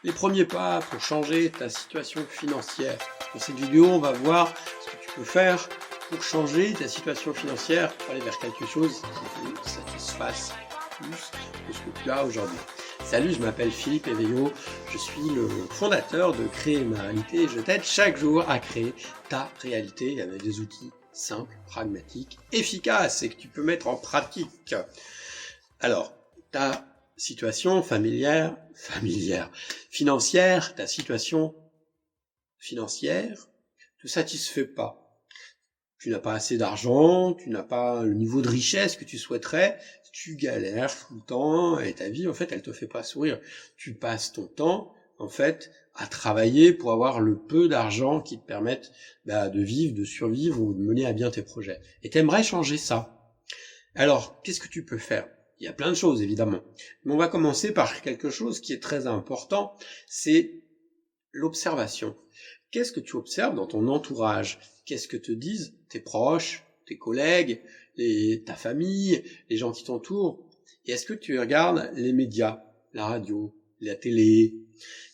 Les premiers pas pour changer ta situation financière. Dans cette vidéo, on va voir ce que tu peux faire pour changer ta situation financière, pour aller vers quelque chose qui te satisfasse plus que ce que tu as aujourd'hui. Salut, je m'appelle Philippe Eveillot, je suis le fondateur de Créer ma réalité et je t'aide chaque jour à créer ta réalité avec des outils simples, pragmatiques, efficaces et que tu peux mettre en pratique. Alors, ta situation financière, ta situation financière te satisfait pas. Tu n'as pas assez d'argent, tu n'as pas le niveau de richesse que tu souhaiterais, tu galères tout le temps et ta vie, en fait, elle te fait pas sourire. Tu passes ton temps, en fait, à travailler pour avoir le peu d'argent qui te permette de vivre, de survivre ou de mener à bien tes projets. Et t'aimerais changer ça. Alors, qu'est-ce que tu peux faire ? Il y a plein de choses, évidemment. Mais on va commencer par quelque chose qui est très important, c'est l'observation. Qu'est-ce que tu observes dans ton entourage ? Qu'est-ce que te disent tes proches, tes collègues, ta famille, les gens qui t'entourent ? Et est-ce que tu regardes les médias, la radio, la télé ?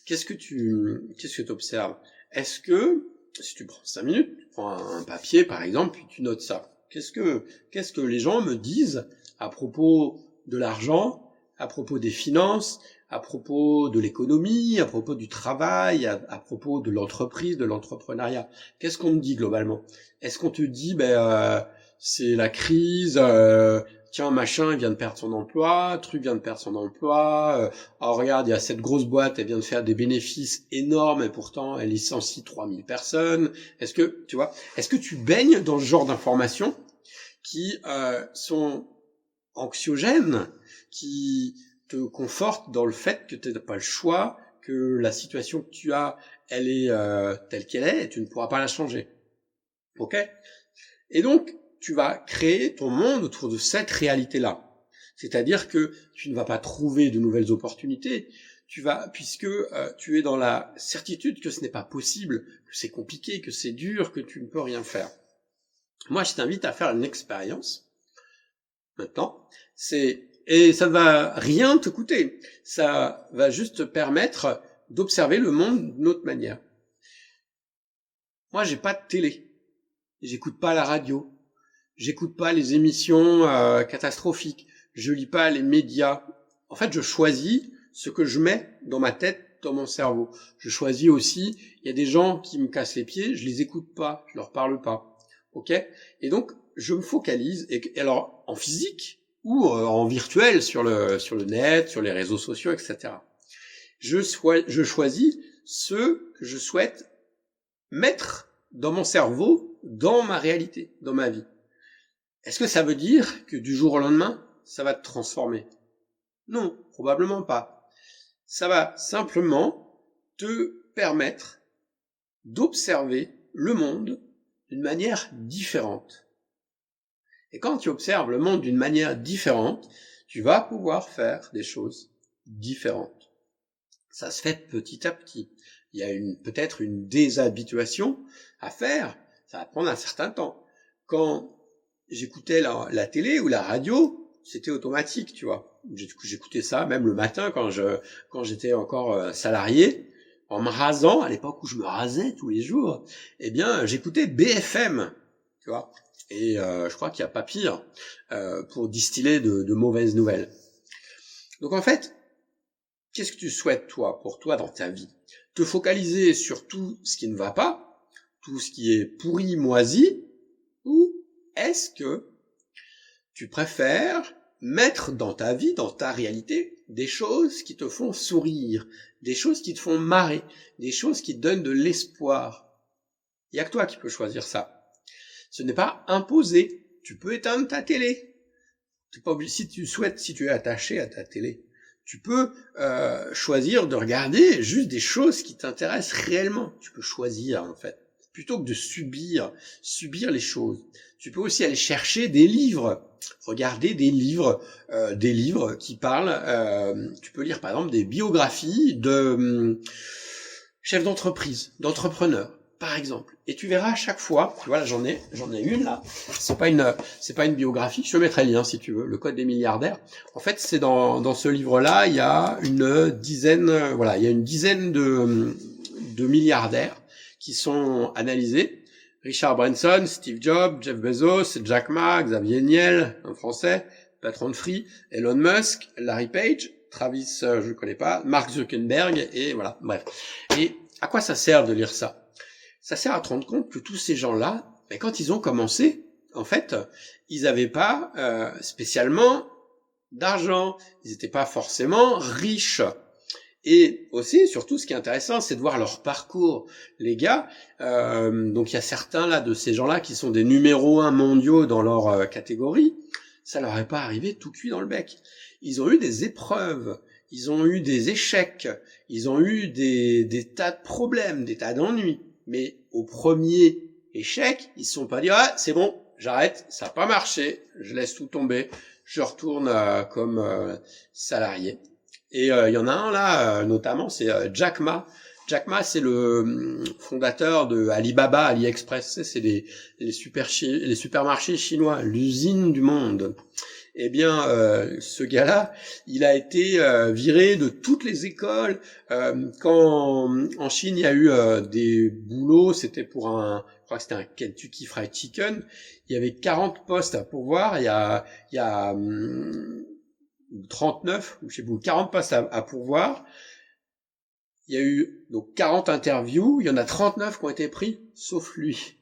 Qu'est-ce que tu observes ? Est-ce que, si tu prends 5 minutes, tu prends un papier par exemple, puis tu notes ça. Qu'est-ce que les gens me disent à propos de l'argent, à propos des finances, à propos de l'économie, à propos du travail, à propos de l'entreprise, de l'entrepreneuriat? Qu'est-ce qu'on me dit globalement ? Est-ce qu'on te dit, c'est la crise, tiens, machin, il vient de perdre son emploi, truc vient de perdre son emploi, oh regarde, il y a cette grosse boîte, elle vient de faire des bénéfices énormes et pourtant elle licencie 3000 personnes. Est-ce que tu baignes dans ce genre d'informations qui sont anxiogènes, qui te confortent dans le fait que tu n'as pas le choix, que la situation que tu as, elle est telle qu'elle est et tu ne pourras pas la changer. Ok ? Et donc, tu vas créer ton monde autour de cette réalité-là. C'est-à-dire que tu ne vas pas trouver de nouvelles opportunités, puisque tu es dans la certitude que ce n'est pas possible, que c'est compliqué, que c'est dur, que tu ne peux rien faire. Moi, je t'invite à faire une expérience maintenant, et ça ne va rien te coûter, ça va juste te permettre d'observer le monde d'une autre manière. Moi, j'ai pas de télé, j'écoute pas la radio, j'écoute pas les émissions catastrophiques, je lis pas les médias. En fait, je choisis ce que je mets dans ma tête, dans mon cerveau. Je choisis aussi, il y a des gens qui me cassent les pieds, je les écoute pas, je leur parle pas. Ok ? Et donc, je me focalise, et alors en physique ou en virtuel sur le net, sur les réseaux sociaux, etc. Je choisis ce que je souhaite mettre dans mon cerveau, dans ma réalité, dans ma vie. Est-ce que ça veut dire que du jour au lendemain, ça va te transformer ? Non, probablement pas. Ça va simplement te permettre d'observer le monde d'une manière différente. Et quand tu observes le monde d'une manière différente, tu vas pouvoir faire des choses différentes. Ça se fait petit à petit. Il y a peut-être une déshabituation à faire, ça va prendre un certain temps. Quand j'écoutais la télé ou la radio, c'était automatique, tu vois. J'écoutais ça même le matin quand j'étais encore salarié, en me rasant, à l'époque où je me rasais tous les jours, j'écoutais BFM, tu vois. Et je crois qu'il n'y a pas pire pour distiller de mauvaises nouvelles. Donc en fait, qu'est-ce que tu souhaites pour toi dans ta vie ? Te focaliser sur tout ce qui ne va pas, tout ce qui est pourri, moisi, ou est-ce que tu préfères mettre dans ta vie, dans ta réalité, des choses qui te font sourire, des choses qui te font marrer, des choses qui te donnent de l'espoir ? Il n'y a que toi qui peux choisir ça. Ce n'est pas imposé. Tu peux éteindre ta télé. Tu n'es pas obligé, si tu es attaché à ta télé, tu peux choisir de regarder juste des choses qui t'intéressent réellement. Tu peux choisir en fait, plutôt que de subir les choses. Tu peux aussi aller chercher des livres, regarder des livres qui parlent. Tu peux lire par exemple des biographies de chefs d'entreprise, d'entrepreneurs. par exemple. Et tu verras à chaque fois, tu vois, là, j'en ai une, là. C'est pas une biographie. Je te mettrai le lien, si tu veux. Le Code des milliardaires. En fait, c'est dans ce livre-là, il y a une dizaine de milliardaires qui sont analysés. Richard Branson, Steve Jobs, Jeff Bezos, Jack Ma, Xavier Niel, un Français, patron de Free, Elon Musk, Larry Page, Travis, je ne connais pas, Mark Zuckerberg, et voilà, bref. Et à quoi ça sert de lire ça? Ça sert à te rendre compte que tous ces gens-là, quand ils ont commencé, en fait, ils n'avaient pas spécialement d'argent, ils n'étaient pas forcément riches. Et aussi, surtout, ce qui est intéressant, c'est de voir leur parcours. Les gars, donc il y a certains là de ces gens-là qui sont des numéros 1 mondiaux dans leur catégorie, ça leur est pas arrivé tout cuit dans le bec. Ils ont eu des épreuves, ils ont eu des échecs, ils ont eu des tas de problèmes, des tas d'ennuis. Mais au premier échec, ils se sont pas dit « Ah, c'est bon, j'arrête, ça n'a pas marché, je laisse tout tomber, je retourne comme salarié. » Et il y en a un là, notamment, c'est Jack Ma. Jack Ma, c'est le fondateur de Alibaba, AliExpress. C'est les supermarchés chinois, l'usine du monde. Eh bien, ce gars-là, il a été viré de toutes les écoles. Quand en Chine, il y a eu des boulots, c'était pour je crois que c'était un Kentucky Fried Chicken. Il y avait 40 postes à pourvoir. Il y a 39, ou je sais pas, 40 postes à pourvoir. Il y a eu donc 40 interviews, il y en a 39 qui ont été pris, sauf lui.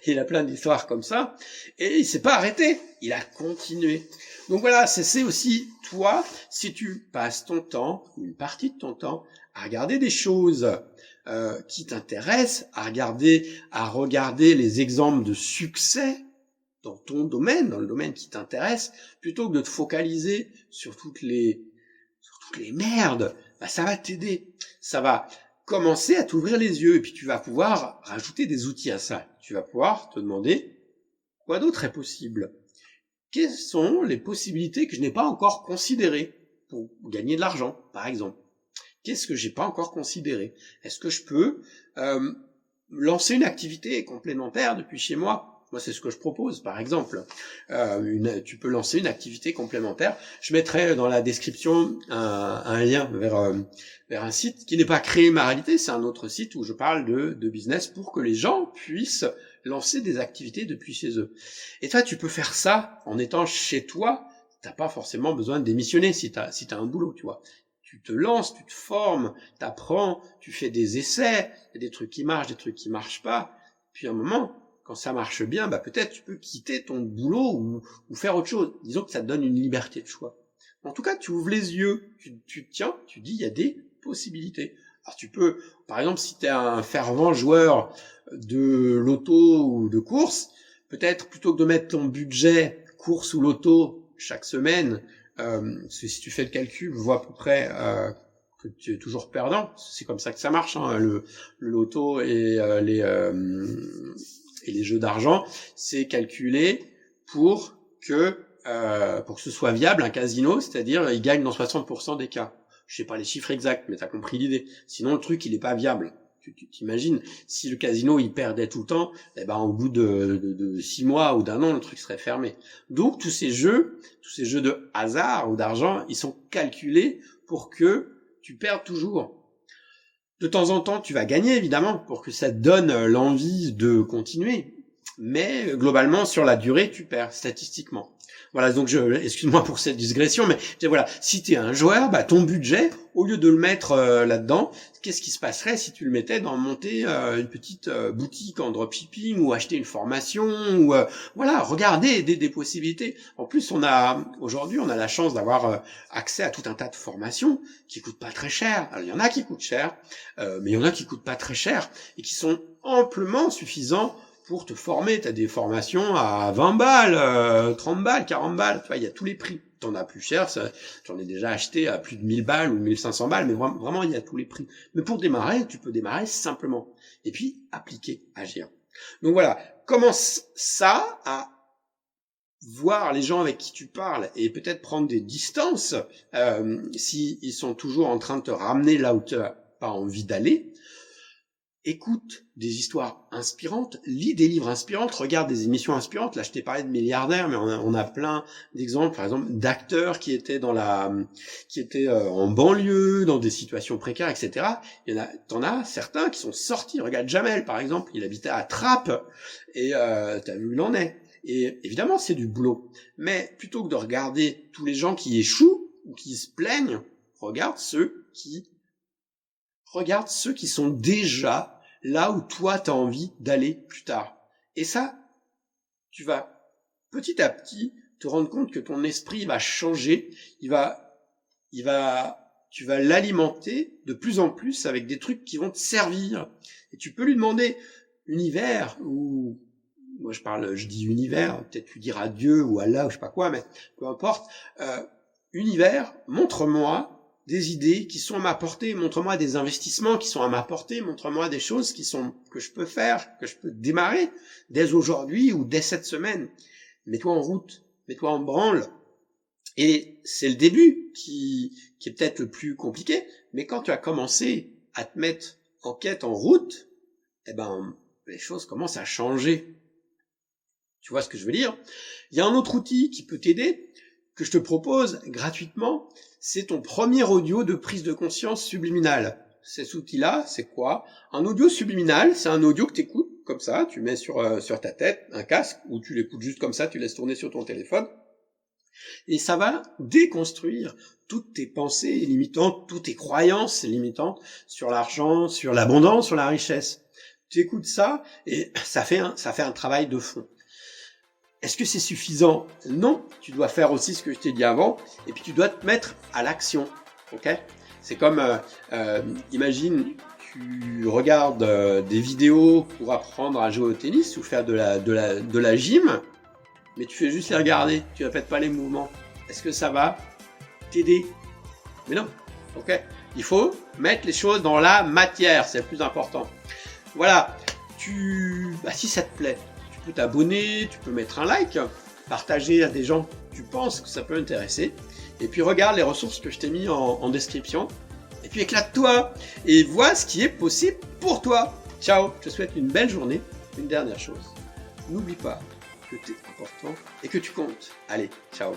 Il a plein d'histoires comme ça, et il s'est pas arrêté, il a continué. Donc voilà, c'est aussi toi, si tu passes ton temps, ou une partie de ton temps, à regarder des choses qui t'intéressent, à regarder les exemples de succès dans ton domaine, dans le domaine qui t'intéresse, plutôt que de te focaliser sur toutes les merdes, ça va t'aider. Ça va commencer à t'ouvrir les yeux, et puis tu vas pouvoir rajouter des outils à ça. Tu vas pouvoir te demander quoi d'autre est possible. Quelles sont les possibilités que je n'ai pas encore considérées pour gagner de l'argent, par exemple? Qu'est-ce que j'ai pas encore considéré? Est-ce que je peux lancer une activité complémentaire depuis chez moi? Moi, c'est ce que je propose, par exemple. Tu peux lancer une activité complémentaire. Je mettrai dans la description un lien vers un site qui n'est pas Créer ma réalité, c'est un autre site où je parle de business pour que les gens puissent lancer des activités depuis chez eux. Et toi, tu peux faire ça en étant chez toi. T'as pas forcément besoin de démissionner si t'as un boulot, tu vois. Tu te lances, tu te formes, t'apprends, tu fais des essais, il y a des trucs qui marchent, des trucs qui marchent pas. Puis à un moment, quand ça marche bien, peut-être tu peux quitter ton boulot ou faire autre chose. Disons que ça te donne une liberté de choix. En tout cas, tu ouvres les yeux, tu dis, il y a des possibilités. Alors tu peux, par exemple, si tu es un fervent joueur de loto ou de course, peut-être plutôt que de mettre ton budget course ou loto chaque semaine, si tu fais le calcul, vois à peu près que tu es toujours perdant. C'est comme ça que ça marche, hein, le loto et les jeux d'argent, c'est calculé pour que ce soit viable, un casino, c'est-à-dire il gagne dans 60% des cas. Je sais pas les chiffres exacts, mais t'as compris l'idée. Sinon, le truc, il est pas viable. Tu t'imagines, si le casino, il perdait tout le temps, au bout de 6 mois ou d'un an, le truc serait fermé. Donc, tous ces jeux de hasard ou d'argent, ils sont calculés pour que tu perdes toujours. De temps en temps, tu vas gagner, évidemment, pour que ça te donne l'envie de continuer. Mais globalement, sur la durée, tu perds, statistiquement. Voilà, donc excuse-moi pour cette digression, mais voilà, si tu es un joueur, ton budget, au lieu de le mettre là-dedans, qu'est-ce qui se passerait si tu le mettais dans monter une petite boutique en dropshipping ou acheter une formation ou voilà, regarder des possibilités. En plus, aujourd'hui, on a la chance d'avoir accès à tout un tas de formations qui coûtent pas très cher. Alors, il y en a qui coûtent cher, mais il y en a qui coûtent pas très cher et qui sont amplement suffisants pour te former. Tu as des formations à 20 balles, 30 balles, 40 balles, tu vois, il y a tous les prix. T'en as plus cher, j'en ai déjà acheté à plus de 1000 balles ou 1500 balles, mais vraiment, il y a tous les prix. Mais pour démarrer, tu peux démarrer simplement. Et puis, appliquer, agir. Donc voilà, commence ça à voir les gens avec qui tu parles et peut-être prendre des distances s'ils sont toujours en train de te ramener là où tu n'as pas envie d'aller. écoute des histoires inspirantes, lis des livres inspirants, regarde des émissions inspirantes. Là, je t'ai parlé de milliardaires, mais on a plein d'exemples, par exemple, d'acteurs qui étaient en banlieue, dans des situations précaires, etc. T'en as certains qui sont sortis. Regarde Jamel, par exemple, il habitait à Trappes, et t'as vu où il en est. Et évidemment, c'est du boulot. Mais plutôt que de regarder tous les gens qui échouent ou qui se plaignent, regarde ceux qui sont déjà là où toi t'as envie d'aller plus tard. Et ça, tu vas petit à petit te rendre compte que ton esprit va changer, tu vas l'alimenter de plus en plus avec des trucs qui vont te servir. Et tu peux lui demander, univers, ou moi je dis univers, peut-être tu diras Dieu ou Allah ou je sais pas quoi, mais peu importe, univers, montre-moi des idées qui sont à ma portée, montre-moi des investissements qui sont à ma portée, montre-moi des choses que je peux faire, que je peux démarrer dès aujourd'hui ou dès cette semaine. Mets-toi en route, mets-toi en branle. Et c'est le début qui est peut-être le plus compliqué, mais quand tu as commencé à te mettre en quête, en route, les choses commencent à changer. Tu vois ce que je veux dire? Il y a un autre outil qui peut t'aider, que je te propose gratuitement, c'est ton premier audio de prise de conscience subliminale. Cet outil-là, c'est quoi? Un audio subliminal, c'est un audio que tu écoutes comme ça, tu mets sur ta tête un casque, ou tu l'écoutes juste comme ça, tu laisses tourner sur ton téléphone, et ça va déconstruire toutes tes pensées limitantes, toutes tes croyances limitantes sur l'argent, sur l'abondance, sur la richesse. Tu écoutes ça, et ça fait un travail de fond. Est-ce que c'est suffisant? Non, tu dois faire aussi ce que je t'ai dit avant, et puis tu dois te mettre à l'action, ok? C'est comme, imagine, tu regardes des vidéos pour apprendre à jouer au tennis ou faire de la gym, mais tu fais juste les regarder, tu répètes pas les mouvements. Est-ce que ça va t'aider? Mais non, ok? Il faut mettre les choses dans la matière, c'est le plus important. Voilà, si ça te plaît, tu peux t'abonner, tu peux mettre un like, partager à des gens que tu penses que ça peut intéresser, et puis regarde les ressources que je t'ai mis en description, et puis éclate-toi, et vois ce qui est possible pour toi. Ciao, je te souhaite une belle journée. Une dernière chose, n'oublie pas que tu es important et que tu comptes. Allez, ciao.